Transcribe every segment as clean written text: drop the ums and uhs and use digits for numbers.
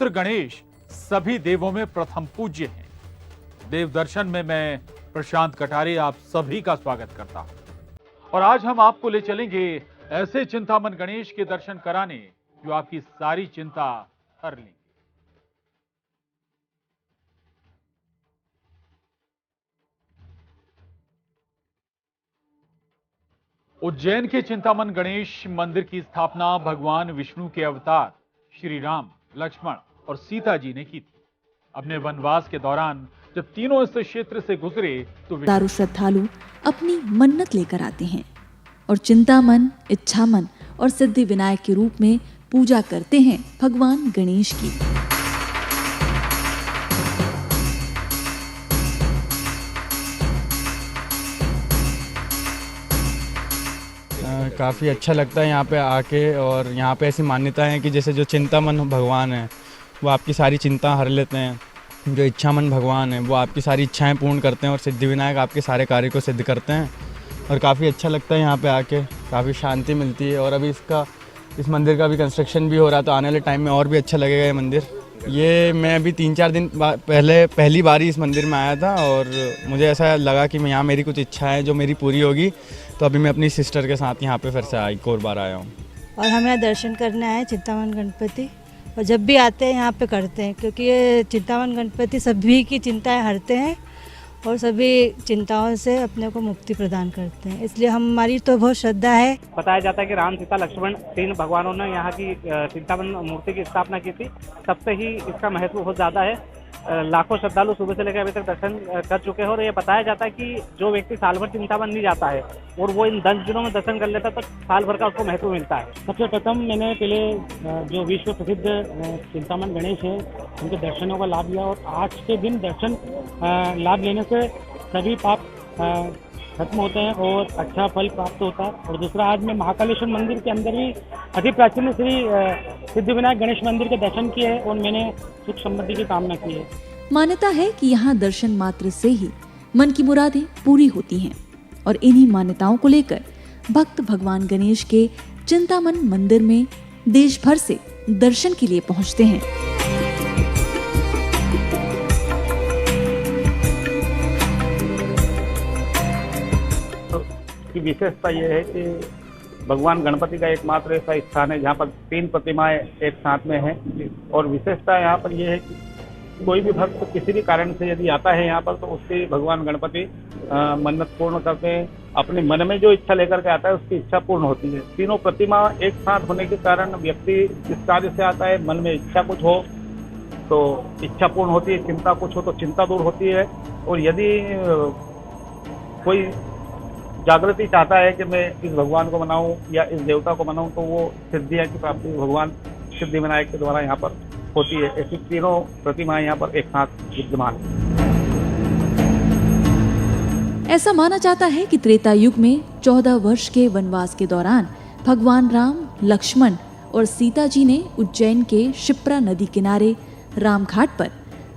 पुत्र गणेश सभी देवों में प्रथम पूज्य हैं। देव दर्शन में मैं प्रशांत कटारे आप सभी का स्वागत करता हूं और आज हम आपको ले चलेंगे ऐसे चिंतामन गणेश के दर्शन कराने जो आपकी सारी चिंता हर लेंगे। उज्जैन के चिंतामन गणेश मंदिर की स्थापना भगवान विष्णु के अवतार श्री राम, लक्ष्मण और सीता जी ने की थी। अपने वनवास के दौरान जब तीनों इस क्षेत्र से गुजरे तो हजारों श्रद्धालु अपनी मन्नत लेकर आते हैं और चिंतामन, इच्छामन और सिद्धि विनायक के रूप में पूजा करते हैं भगवान गणेश की। काफ़ी अच्छा लगता है यहाँ पे आके। और यहाँ पे ऐसी मान्यता है कि जैसे जो चिंतामन भगवान है वो आपकी सारी चिंता हर लेते हैं, जो इच्छामन भगवान है वो आपकी सारी इच्छाएं पूर्ण करते हैं और सिद्धि विनायक आपके सारे कार्य को सिद्ध करते हैं। और काफ़ी अच्छा लगता है यहाँ पे आके, काफ़ी शांति मिलती है। और अभी इस मंदिर का भी कंस्ट्रक्शन भी हो रहा है तो आने वाले टाइम में और भी अच्छा लगेगा ये मंदिर। ये मैं अभी 3-4 दिन पहले पहली बार ही इस मंदिर में आया था और मुझे ऐसा लगा कि मैं यहाँ मेरी कुछ इच्छा है जो मेरी पूरी होगी, तो अभी मैं अपनी सिस्टर के साथ यहाँ पे फिर से एक और बार आया हूँ। और हमें दर्शन करने आए चिंतामन गणपति, और जब भी आते हैं यहाँ पे करते हैं क्योंकि ये चिंतामन गणपति सभी की चिंताएं हरते हैं और सभी चिंताओं से अपने को मुक्ति प्रदान करते हैं, इसलिए हमारी तो बहुत श्रद्धा है। बताया जाता है कि राम, सीता, लक्ष्मण 3 भगवानों ने यहाँ की चिंतामन मूर्ति की स्थापना की थी, तब से ही इसका महत्व बहुत ज़्यादा है। लाखों श्रद्धालु सुबह से लेकर अभी तक दर्शन कर चुके हैं और ये बताया जाता है कि जो व्यक्ति साल भर चिंतामन नहीं जाता है और वो इन 10 दिनों में दर्शन कर लेता है तो साल भर का उसको महत्व मिलता है। सबसे प्रथम मैंने पहले जो विश्व प्रसिद्ध चिंतामन गणेश है उनके दर्शनों का लाभ लिया और आज के दिन दर्शन लाभ लेने से सभी पाप खत्म होते हैं और अच्छा फल प्राप्त होता है। और दूसरा, आज मैं महाकालेश्वर मंदिर के अंदर भी अति प्राचीन श्री सिद्धि विनायक गणेश मंदिर के दर्शन किए हैं और मैंने सुख समृद्धि की कामना की है। मान्यता है कि यहाँ दर्शन मात्र से ही मन की मुरादें पूरी होती हैं और इन्हीं मान्यताओं को लेकर भक्त भगवान गणेश के चिंतामन मंदिर में देश भर से दर्शन के लिए पहुँचते हैं। की विशेषता यह है कि भगवान गणपति का एकमात्र ऐसा स्थान है जहाँ पर 3 प्रतिमाएं एक साथ में हैं। और विशेषता यहाँ पर यह है कि कोई भी भक्त किसी भी कारण से यदि आता है यहाँ पर तो उसकी भगवान गणपति मन्नत पूर्ण करते हैं। अपने मन में जो इच्छा लेकर के आता है उसकी इच्छा पूर्ण होती है। तीनों प्रतिमा एक साथ होने के कारण व्यक्ति इस कार्य से आता है, मन में इच्छा कुछ हो तो इच्छा पूर्ण होती है, चिंता कुछ हो तो चिंता दूर होती है। और यदि कोई जागृति चाहता है कि मैं इस भगवान को मनाऊं या इस देवता को मनाऊं तो वो सिद्धियां की प्राप्ति भगवान सिद्धि विनायक के द्वारा यहाँ पर होती है। ऐसी तीनों प्रतिमाएं यहाँ पर एक साथ विद्यमान है। ऐसा माना जाता है कि त्रेता युग में 14 वर्ष के वनवास के दौरान भगवान राम, लक्ष्मण और सीता जी ने उज्जैन के शिप्रा नदी किनारे रामघाट पर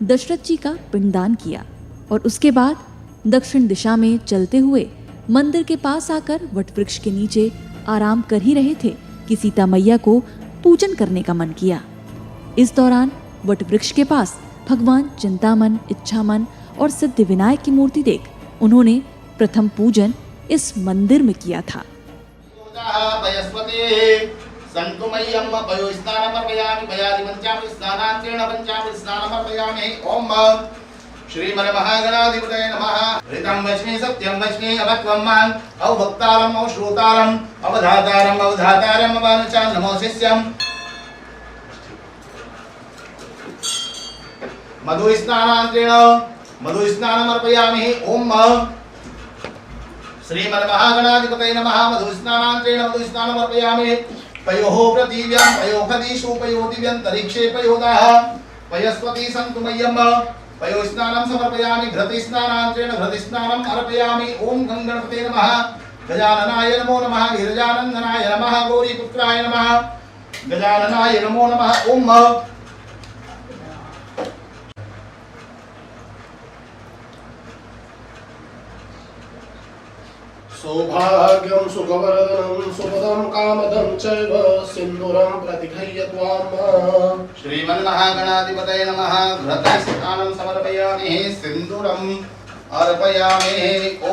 दशरथ जी का पिंडदान किया और उसके बाद दक्षिण दिशा में चलते हुए मंदिर के पास आकर वटवृक्ष के नीचे आराम कर ही रहे थे कि सीता मैया को पूजन करने का मन किया। इस दौरान वटवृक्ष के पास भगवान चिंतामन, इच्छामन और सिद्धि विनायक की मूर्ति देख उन्होंने प्रथम पूजन इस मंदिर में किया था। श्रीमन्महागणाधिपतये नमः। ऋतं वच्मि सत्यं वच्मि अभक्त्वं मां अवक्तारम् अवश्रोतारम् अवधातारम् अवानुचां नमो शिष्यम्। मधुस्नानान्तरेण मधुस्नानमर्पयामि। ओम श्रीमन्महागणाधिपतये नमः। मधुस्नानान्तरेण मधुस्नानमर्पयामि। पयोः पृथिव्यां पयोखदिषु पयोदिव्यन्तरिक्षे पयोदाः पयस्पति सन्तु मह्यम्। पयोस्नानं समर्पयामि। घृतस्नानान्तरेण घृतस्नानम् अर्पयामि। ओम गं गणपते नमः। गजाननाय नमो नमः। गिरिजानन्दनाय नमः। गौरीपुत्राय नमः। गजाननाय नमो नमः। ओम सौभाग्यं सुखवर्धनं सुपदं कामदं चैव सिन्दूरं प्रतिघ्रह्य त्वां श्रीमन्महागणाधिपतये नमः। व्रतस्थानं समर्पयामि, सिन्दूरम् अर्पयामि। ॐ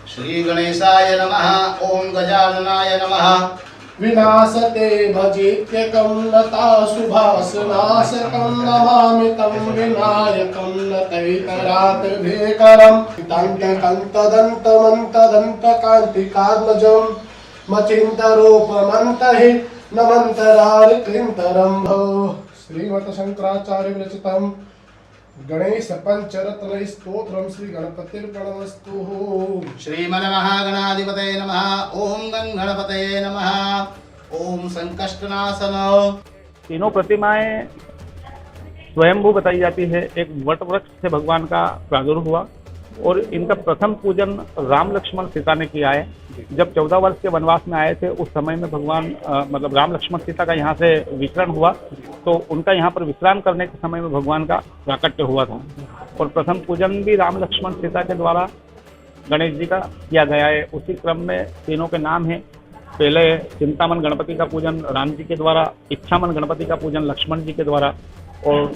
श्रीगणेशाय नमः। ॐ गजाननाय नमः। विनाशते भजेत्यकं लताशुभासनाशकं नमामि तं विनायकं नतैतरात्रिभीकरं दन्तदन्तमन्तदन्तकान्तिकात्मजं मचिन्तरूपमन्तहि नमन्तरारिक्लिन्तरं भो। श्रीमत्शङ्कराचार्य विरचितं गणेश पंचरत्न स्तोत्रम श्री गणपतिर्पणमस्तु। श्रीमन्महागणाधिपतये नमः। ओम गणपतये नमः। ओम संकष्टनाशन। तीनों प्रतिमाएं स्वयंभू बताई जाती है। एक वट वृक्ष से भगवान का प्रादुर्भाव हुआ और इनका प्रथम पूजन राम लक्ष्मण सीता ने किया है। जब 14 वर्ष के वनवास में आए थे उस समय में भगवान मतलब राम लक्ष्मण सीता का यहाँ से विचरण हुआ, तो उनका यहाँ पर विश्राम करने के समय में भगवान का प्राकट्य हुआ था। और प्रथम पूजन भी राम लक्ष्मण सीता के द्वारा गणेश जी का किया गया है। उसी क्रम में तीनों के नाम हैं। पहले चिंतामन गणपति का पूजन राम जी के द्वारा, इच्छामन गणपति का पूजन लक्ष्मण जी के द्वारा और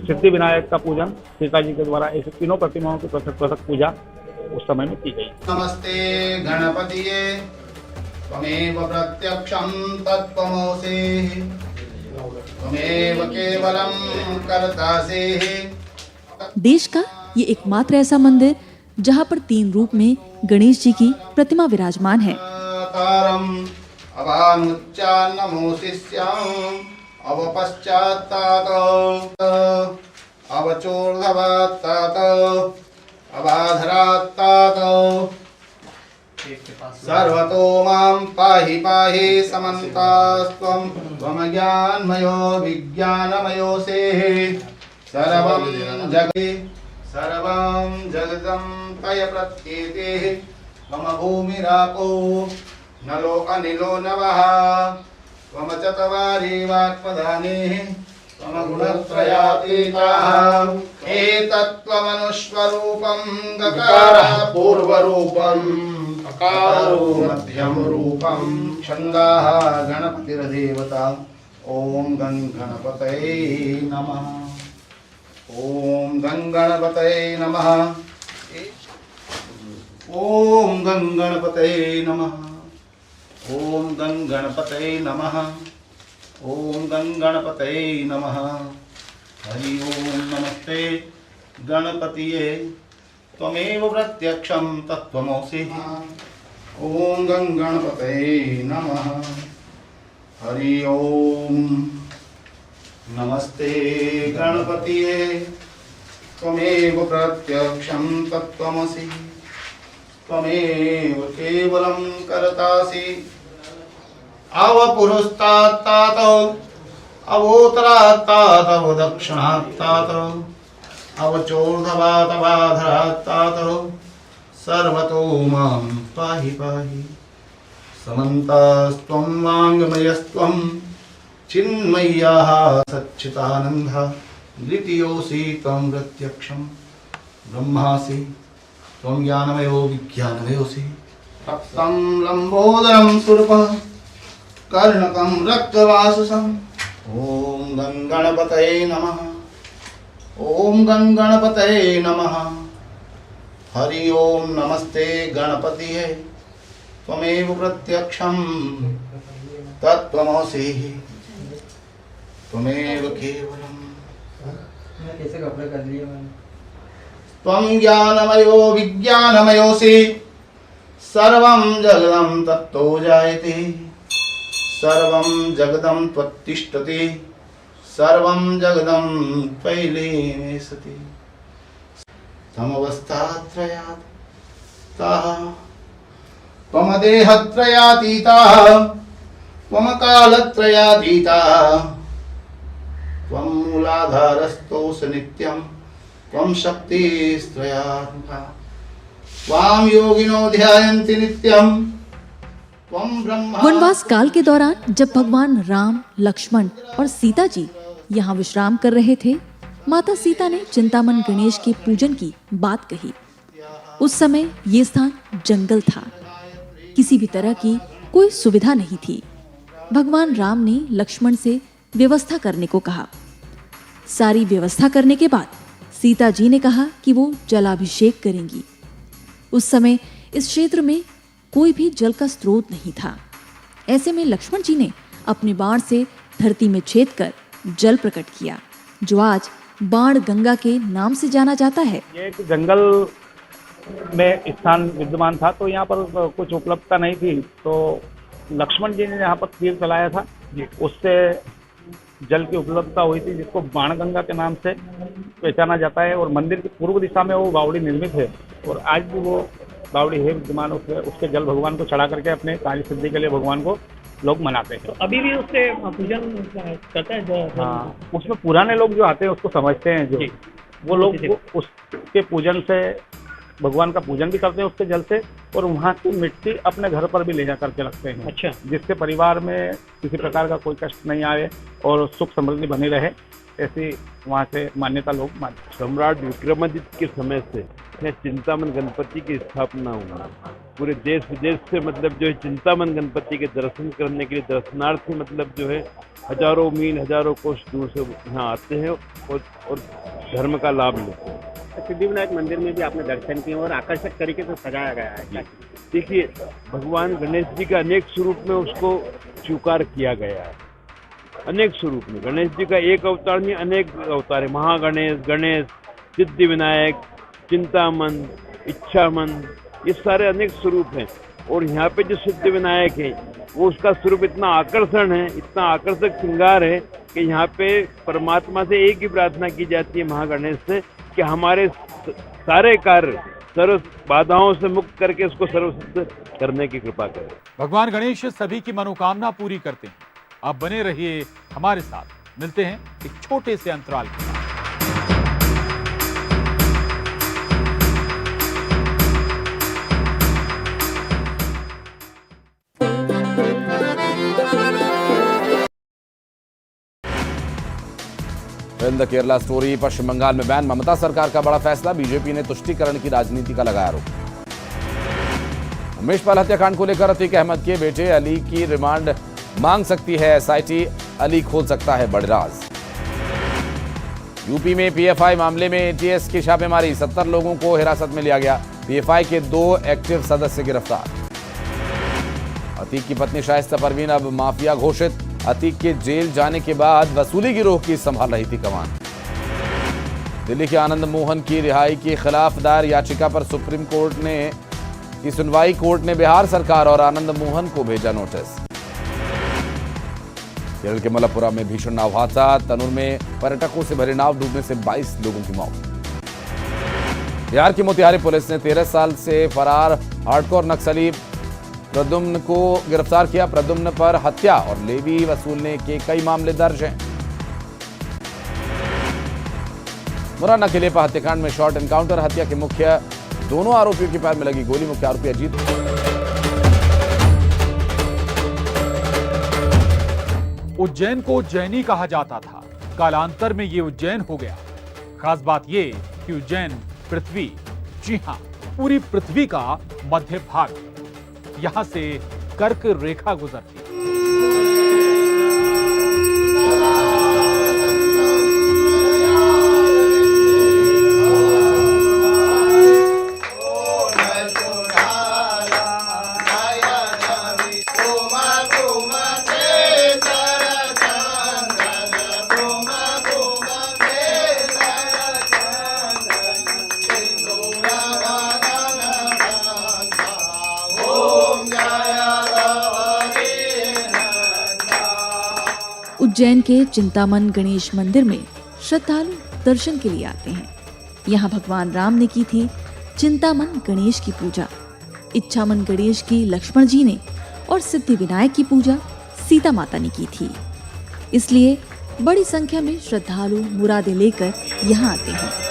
सिद्धि विनायक का पूजन सीता जी के द्वारा। ऐसे तीनों प्रतिमाओं की पृथक पृथक पूजा उस समय में की गई। नमस्ते गणपतिये त्वमेव प्रत्यक्षं तत्त्वमसि त्वमेव केवलं कर्तासि। देश का ये एकमात्र ऐसा मंदिर जहाँ पर 3 रूप में गणेश जी की प्रतिमा विराजमान है। अवपश्चात्तात अवचोर्धवात्तात अबाधरात्तात सर्वतो मां पाहि पाहि समन्तास्त्वं त्वमज्ञानमयो विज्ञानमयोऽसि सर्वं जगदं तय प्रत्येते मम भूमिरापो नलो अनिलो नवः त्वम चत्वारि वाक्पदानि त्वम गुणत्रयातीताः एतत्त्वमनुस्वरूपं गकारः पूर्वरूपं अकारो मध्यम रूपं छन्दाः गणपतिर्देवता। ॐ गणपतये नमः। ॐ गणपतये नमः। ॐ गणपतये नमः। ॐ गणपतये नमः। ॐ गणपतये नमः। हरि ओम नमस्ते गणपतिये त्वमेव प्रत्यक्षं तत्त्वमसि। ॐ गणपतये नमः। हरि ओम नमस्ते गणपतिये त्वमेव प्रत्यक्षं तत्त्वमसि त्वमेव केवलं कर्तासि। अवपुरुस्तात् अवोत्तरात् अवदक्षिणात् अवचोर्ध्वात् सर्वतो मां पाहि पाहि समन्तास्त्वं वाङ्मयस्त्वं चिन्मय्याः सच्चिदानन्दः द्वितीयोऽसि त्वं प्रत्यक्षं ब्रह्मासि त्वं ज्ञानमयो विज्ञानमयोऽसि। रक्तं लम्बोदरं सुरपः कर्णकं रक्तवाससम्। ॐ गणपतये नमः। ॐ गणपतये नमः। हरि ओम नमस्ते गणपतिये त्वमेव प्रत्यक्षं तत्त्वमसि त्वमेव केवलं। कैसे कपड़े कर लिए मैंने? त्वं ज्ञानमयो विज्ञानमयोऽसि सर्वं जगदं तत्तो जायते सर्वं जगदं त्वत्तिष्ठति सर्वं जगदं त्वयि सति। समवस्थात्रयात् ताः त्वमदेहत्रयातीताः त्वमकालत्रयातीताः त्वं मूलाधारस्थोऽसि नित्यं त्वं शक्तिस्त्रयात्मिका त्वां योगिनो ध्यायन्ति नित्यं त्वं ब्रह्मा। वनवास काल के दौरान जब भगवान राम, लक्ष्मण और सीता जी यहाँ विश्राम कर रहे थे, माता सीता ने चिंतामन गणेश के पूजन की बात कही। उस समय ये स्थान जंगल था, किसी भी तरह की कोई सुविधा नहीं थी। भगवान राम ने लक्ष्मण से व्यवस्था करने को कहा। सारी व्यवस्था करने के बाद सीता जी ने कहा कि वो जलाभिषेक करेंगी। उस समय इस क्षेत्र में कोई भी जल का स्रोत नहीं था। ऐसे में लक्ष्मण जी ने अपने बाण से धरती में छेद कर जल प्रकट किया, जो आज बाण गंगा के नाम से जाना जाता है। ये एक जंगल में स्थान विद्यमान था, तो यहाँ पर कुछ उपलब्धता नहीं थी, तो लक्ष्मण जी ने यहाँ पर तीर चलाया था, उससे जल की उपलब्धता हुई थी, जिसको बाणगंगा के नाम से पहचाना जाता है। और मंदिर की पूर्व दिशा में वो बावड़ी निर्मित है और आज भी वो बावड़ी है विद्यमान। उसके जल भगवान को चढ़ा करके अपने कार्य सिद्धि के लिए भगवान को लोग मनाते हैं। तो अभी भी उससे पूजन करते हैं। हाँ, उसमें पुराने लोग जो आते हैं उसको समझते हैं, जो वो लोग उसके पूजन से भगवान का पूजन भी करते हैं उसके जल से, और वहाँ की मिट्टी अपने घर पर भी ले जा करके रखते हैं। अच्छा। जिससे परिवार में किसी प्रकार का कोई कष्ट नहीं आए और सुख समृद्धि बनी रहे, ऐसी वहाँ से मान्यता लोग मानते हैं। सम्राट विक्रमादित्य के समय से यहाँ चिंतामन गणपति की स्थापना हुई। पूरे देश विदेश से मतलब जो है चिंतामन गणपति के दर्शन करने के लिए दर्शनार्थी मतलब जो है हजारों मील हजारों कोस दूर से यहाँ आते हैं और धर्म का लाभ लेते हैं। सिद्धिविनायक मंदिर में भी आपने दर्शन किए और आकर्षक तरीके से सजाया गया है। देखिए, भगवान गणेश जी का अनेक स्वरूप में उसको स्वीकार किया गया है। अनेक स्वरूप में गणेश जी का एक अवतार नहीं, अनेक अवतार है। महागणेश, गणेश, सिद्धिविनायक, चिंतामन, इच्छामन, ये सारे अनेक स्वरूप हैं। और यहाँ पे जो सिद्धिविनायक है वो उसका स्वरूप इतना आकर्षण है, इतना आकर्षक श्रृंगार है कि यहाँ पे परमात्मा से एक ही प्रार्थना की जाती है महागणेश से कि हमारे सारे कार्य सर्व बाधाओं से मुक्त करके उसको सर्वसिद्ध करने की कृपा करें। भगवान गणेश सभी की मनोकामना पूरी करते हैं। आप बने रहिए हमारे साथ। मिलते हैं एक छोटे से अंतराल के बाद। In the Kerala story. Paschim Bangal में बैन, ममता सरकार का बड़ा फैसला, बीजेपी ने तुष्टीकरण की राजनीति का लगाया आरोप। उमेश पाल हत्याकांड को लेकर अतीक अहमद के बेटे अली की रिमांड मांग सकती है एसआईटी, अली खोल सकता है बड़े राज। यूपी में पीएफआई मामले में एटीएस की छापेमारी, 70 लोगों को हिरासत में लिया गया। पीएफआई के 2 एक्टिव सदस्य गिरफ्तार। अतीक की पत्नी शाइस्ता परवीन अब माफिया घोषित। अतीक के जेल जाने के बाद वसूली गिरोह की संभाल रही थी कमान। दिल्ली के आनंद मोहन की रिहाई के खिलाफ दायर याचिका पर सुप्रीम कोर्ट की सुनवाई। कोर्ट ने बिहार सरकार और आनंद मोहन को भेजा नोटिस। केरल के मलप्पुरम में भीषण नाव हादसा, तनुर में पर्यटकों से भरे नाव डूबने से 22 लोगों की मौत। बिहार की मोतिहारी पुलिस ने 13 साल से फरार हार्डकोर नक्सली प्रद्युम्न को गिरफ्तार किया। प्रद्युम्न पर हत्या और लेवी वसूलने के कई मामले दर्ज हैं। मुरैना के लेपा हत्याकांड में शॉर्ट एनकाउंटर, हत्या के मुख्य दोनों आरोपियों के पैर में लगी गोली। मुख्य आरोपी अजीत। उज्जैन को उज्जैनी कहा जाता था, कालांतर में ये उज्जैन हो गया। खास बात ये कि उज्जैन पृथ्वी, जी हां, पूरी पृथ्वी का मध्य भाग है। यहां से कर्क रेखा गुजरती है। उज्जैन के चिंतामन गणेश मंदिर में श्रद्धालु दर्शन के लिए आते हैं। यहाँ भगवान राम ने की थी चिंतामन गणेश की पूजा, इच्छामन गणेश की लक्ष्मण जी ने और सिद्धिविनायक की पूजा सीता माता ने की थी। इसलिए बड़ी संख्या में श्रद्धालु मुरादें लेकर यहाँ आते हैं।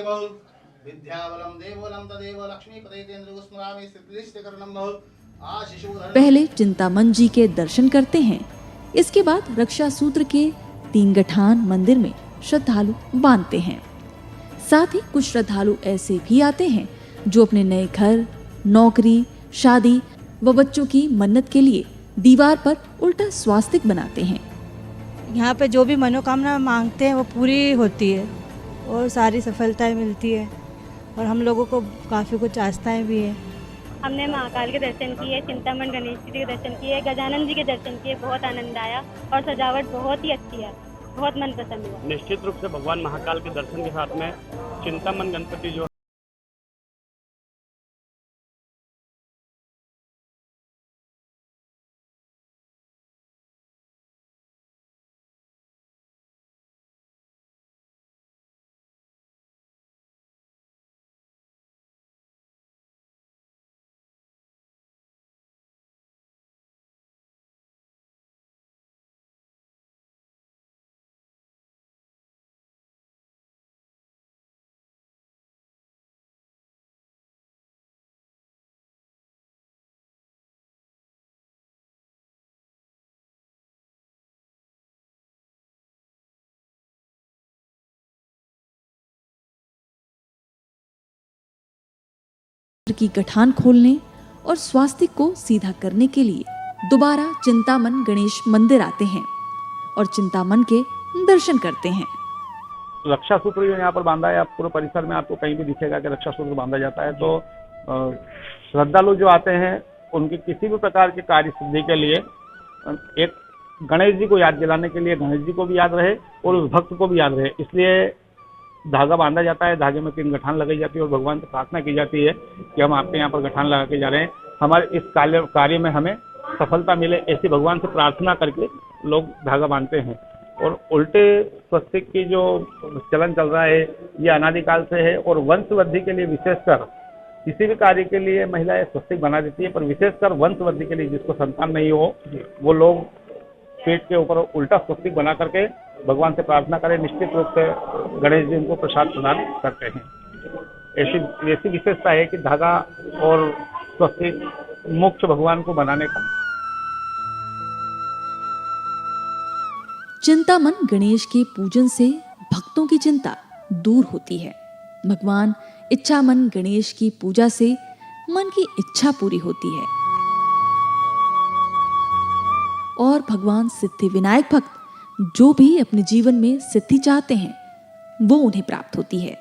बहु विद्याबलं देवबलं तदेव लक्ष्मीपते तेन्द्र स्मरामि सिद्धिष्टकरणं बहु आशिषु पहले चिंतामन जी के दर्शन करते हैं। इसके बाद रक्षा सूत्र के 3 गठान मंदिर में श्रद्धालु बांधते हैं। साथ ही कुछ श्रद्धालु ऐसे भी आते हैं जो अपने नए घर, नौकरी, शादी व बच्चों की मन्नत के लिए दीवार पर उल्टा स्वास्तिक बनाते हैं। यहाँ पे जो भी मनोकामना मांगते हैं वो पूरी होती है और सारी सफलताएं मिलती है और हम लोगों को काफ़ी कुछ आस्थाएं भी है। हमने महाकाल के दर्शन किए, चिंतामन गणेश जी के दर्शन किए, गजानन जी के दर्शन किए, बहुत आनंद आया और सजावट बहुत ही अच्छी है, बहुत मन पसंद हुआ। निश्चित रूप से भगवान महाकाल के दर्शन के साथ में चिंतामन गणपति जो की गठान खोलने और स्वास्तिक को सीधा करने के लिए दोबारा चिंतामन गणेश मंदिर आते हैं और चिंतामन के दर्शन करते हैं। रक्षा सूत्र जो यहाँ पर बांधा है, आप पूरे परिसर में आपको कहीं भी दिखेगा कि रक्षा सूत्र बांधा जाता है। तो श्रद्धालु जो आते हैं उनकी किसी भी प्रकार के कार्य सिद्धि के लिए एक गणेश जी को याद दिलाने के लिए गणेश जी को भी याद रहे और उस भक्त को भी याद रहे, इसलिए धागा बांधा जाता है। धागे में 3 गठान लगाई जाती है और भगवान से प्रार्थना की जाती है कि हम आपके यहाँ पर गठान लगा के जा रहे हैं, हमारे इस कार्य में हमें सफलता मिले, ऐसी भगवान से प्रार्थना करके लोग धागा बांधते हैं। और उल्टे स्वस्तिक की जो चलन चल रहा है ये अनादिकाल से है और वंशवृद्धि के लिए विशेषकर किसी भी कार्य के लिए महिलाएं स्वस्तिक बना देती है, पर विशेषकर वंशवृद्धि के लिए जिसको संतान नहीं हो वो लोग पेट के ऊपर उल्टा स्वस्तिक बना करके भगवान से प्रार्थना करें। निश्चित रूप से गणेश जी उनको प्रसाद प्रदान करते हैं। ऐसी विशेषता है कि धागा और स्वस्तिक मोक्ष भगवान को बनाने का। चिंतामन गणेश के पूजन से भक्तों की चिंता दूर होती है। भगवान इच्छामन गणेश की पूजा से मन की इच्छा पूरी होती है और भगवान सिद्धि विनायक भक्त जो भी अपने जीवन में सिद्धि चाहते हैं वो उन्हें प्राप्त होती है।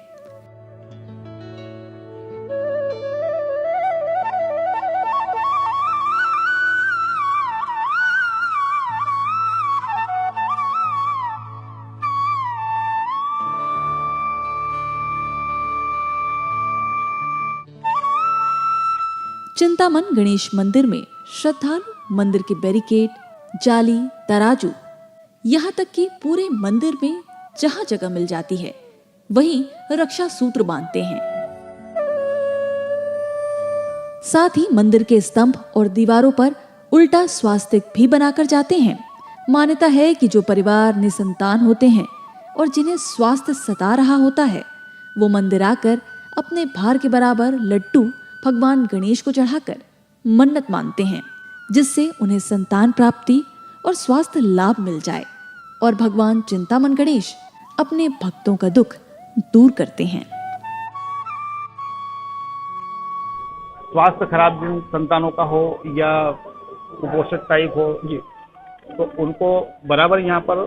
चिंतामन गणेश मंदिर में श्रद्धालु मंदिर के बैरिकेड, जाली, तराजू, यहाँ तक कि पूरे मंदिर में जहाँ जगह मिल जाती है वहीं रक्षा सूत्र बांधते हैं। साथ ही मंदिर के स्तंभ और दीवारों पर उल्टा स्वास्तिक भी बनाकर जाते हैं। मान्यता है कि जो परिवार निसंतान होते हैं और जिन्हें स्वास्थ्य सता रहा होता है वो मंदिर आकर अपने भार के बराबर लड्डू भगवान गणेश को चढ़ाकर मन्नत मांगते हैं, जिससे उन्हें संतान प्राप्ति और स्वास्थ्य लाभ मिल जाए और भगवान चिंतामन गणेश अपने भक्तों का दुख दूर करते हैं। स्वास्थ्य खराब जिन संतानों का हो या कुपोषित टाइप हो जी, तो उनको बराबर यहाँ पर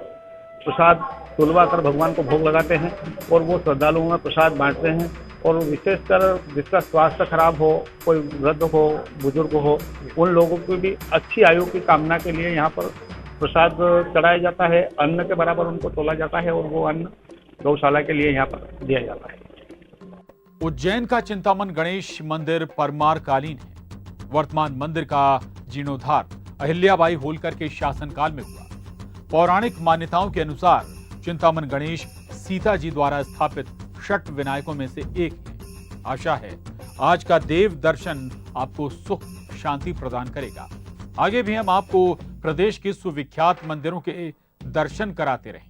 प्रसाद तुलवा कर भगवान को भोग लगाते हैं और वो श्रद्धालुओं में प्रसाद बांटते हैं। और विशेषकर जिसका स्वास्थ्य खराब हो, कोई वृद्ध हो, बुजुर्ग हो, उन लोगों की भी अच्छी आयु की कामना के लिए यहाँ पर प्रसाद चढ़ाया जाता है। अन्न के बराबर उनको तोला जाता है और वो अन्न गौशाला के लिए यहाँ पर दिया जाता है। उज्जैन का चिंतामन गणेश मंदिर परमार कालीन है। वर्तमान मंदिर का जीर्णोद्धार अहिल्याबाई होलकर के शासनकाल में हुआ। पौराणिक मान्यताओं के अनुसार चिंतामन गणेश सीता जी द्वारा स्थापित षट विनायकों में से एक है। आशा है आज का देव दर्शन आपको सुख शांति प्रदान करेगा। आगे भी हम आपको प्रदेश के सुविख्यात मंदिरों के दर्शन कराते रहेंगे।